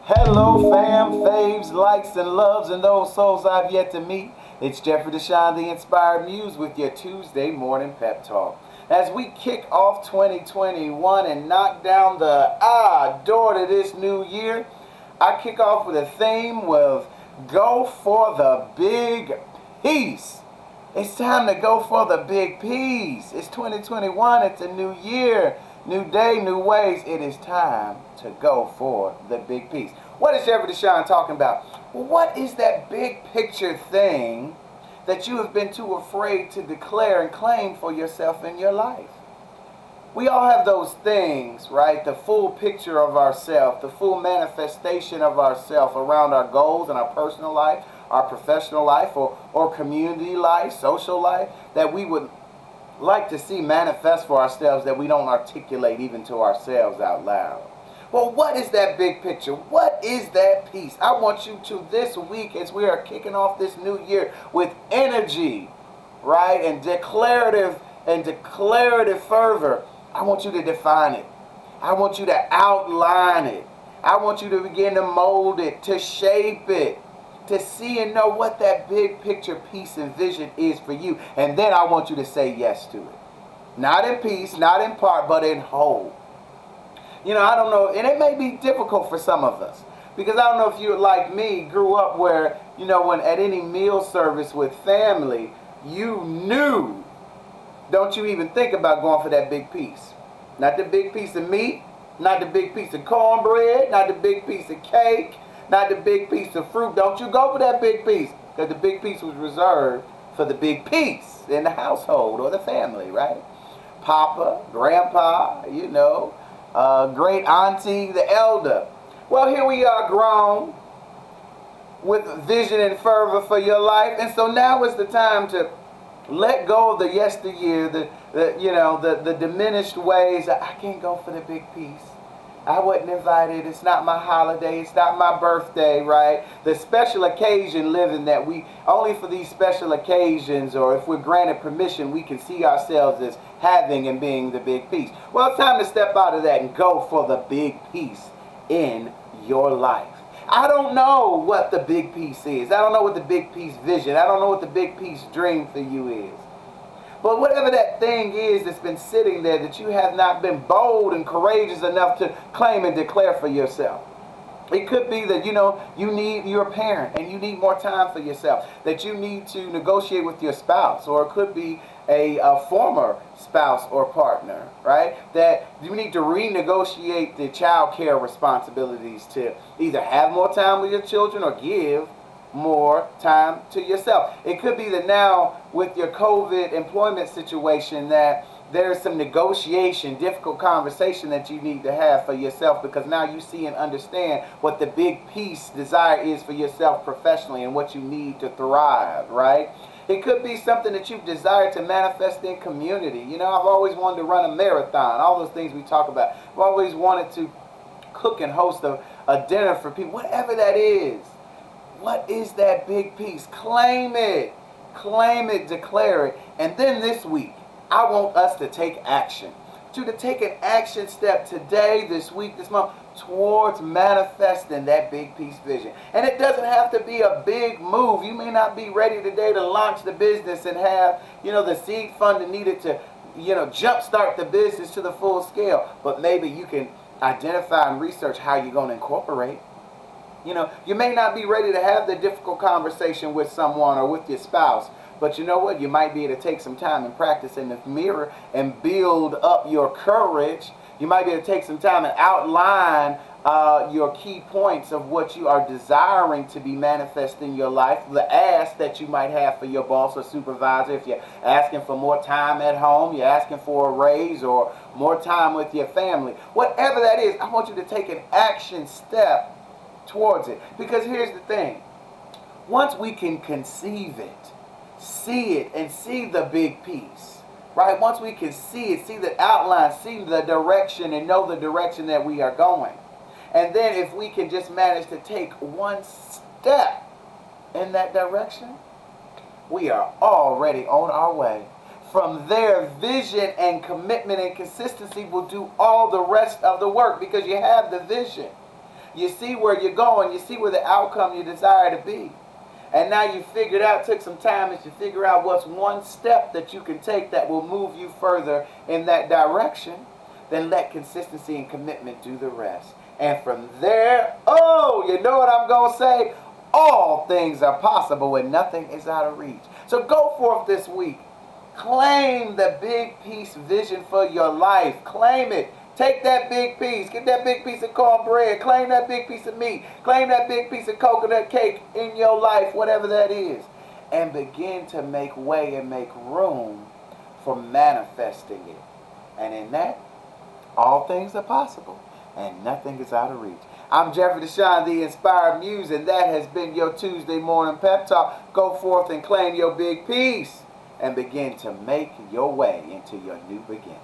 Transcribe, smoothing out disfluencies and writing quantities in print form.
Hello, fam, faves, likes, and loves, and those souls I've yet to meet. It's Jeffrey DeShawn, the Inspired Muse, with your Tuesday morning pep talk. As we kick off 2021 and knock down the door to this new year, I kick off with a theme with go for the big piece. It's time to go for the big piece. It's 2021. It's a new year, new day, new ways. It is time to go for the big piece. What is Jeffrey DeShawn talking about? Well, what is that big picture thing that you have been too afraid to declare and claim for yourself in your life? We all have those things, right? The full picture of ourselves, the full manifestation of ourselves around our goals in our personal life, our professional life, or community life, social life, that we would like to see manifest for ourselves that we don't articulate even to ourselves out loud. Well, what is that big picture? What is that piece? I want you to this week, as we are kicking off this new year with energy, right, and declarative fervor, I want you to define it. I want you to outline it. I want you to begin to mold it, to shape it, to see and know what that big picture piece and vision is for you. And then I want you to say yes to it. Not in piece, not in part, but in whole. I don't know, and it may be difficult for some of us. Because I don't know if you, like me, grew up where, when at any meal service with family, you knew, don't you even think about going for that big piece. Not the big piece of meat, not the big piece of cornbread, not the big piece of cake, not the big piece of fruit. Don't you go for that big piece, because the big piece was reserved for the big piece in the household or the family, right? Papa, grandpa, great auntie, the elder. Well, here we are grown with vision and fervor for your life, and so now is the time to let go of the yesteryear, the diminished ways. I can't go for the big piece. I wasn't invited. It's not my holiday. It's not my birthday, right? The special occasion living that we, only for these special occasions, or if we're granted permission, we can see ourselves as having and being the big piece. Well, it's time to step out of that and go for the big piece in your life. I don't know what the big piece is. I don't know what the big piece vision. I don't know what the big piece dream for you is. But whatever that thing is that's been sitting there that you have not been bold and courageous enough to claim and declare for yourself. It could be that, you're a parent and you need more time for yourself, that you need to negotiate with your spouse, or it could be a former spouse or partner, right? That you need to renegotiate the child care responsibilities to either have more time with your children or give more time to yourself. It could be that now with your COVID employment situation that there's some negotiation, difficult conversation that you need to have for yourself, because now you see and understand what the big piece desire is for yourself professionally and what you need to thrive, right? It could be something that you've desired to manifest in community. I've always wanted to run a marathon, all those things we talk about. I've always wanted to cook and host a dinner for people, whatever that is. What is that big piece? Claim it, declare it. And then this week, I want us to take action. To take an action step today, this week, this month, towards manifesting that big piece vision. And it doesn't have to be a big move. You may not be ready today to launch the business and have, the seed funding needed to, jumpstart the business to the full scale. But maybe you can identify and research how you're going to incorporate. You may not be ready to have the difficult conversation with someone or with your spouse, but you know what? You might be able to take some time and practice in the mirror and build up your courage. You might be able to take some time and outline your key points of what you are desiring to be manifest in your life. The ask that you might have for your boss or supervisor, if you're asking for more time at home, you're asking for a raise or more time with your family. Whatever that is, I want you to take an action step towards it. Because here's the thing. Once we can conceive it, see it, and see the big piece, right? Once we can see it, see the outline, see the direction, and know the direction that we are going. And then if we can just manage to take one step in that direction, we are already on our way. From there, vision and commitment and consistency will do all the rest of the work, because you have the vision. You see where you're going. You see where the outcome you desire to be. And now you figured out, took some time as you figure out what's one step that you can take that will move you further in that direction. Then let consistency and commitment do the rest. And from there, oh, you know what I'm going to say? All things are possible and nothing is out of reach. So go forth this week. Claim the big piece vision for your life. Claim it. Take that big piece. Get that big piece of cornbread. Claim that big piece of meat. Claim that big piece of coconut cake in your life, whatever that is. And begin to make way and make room for manifesting it. And in that, all things are possible and nothing is out of reach. I'm Jeffrey DeShawn, the Inspired Muse, and that has been your Tuesday morning pep talk. Go forth and claim your big piece and begin to make your way into your new beginning.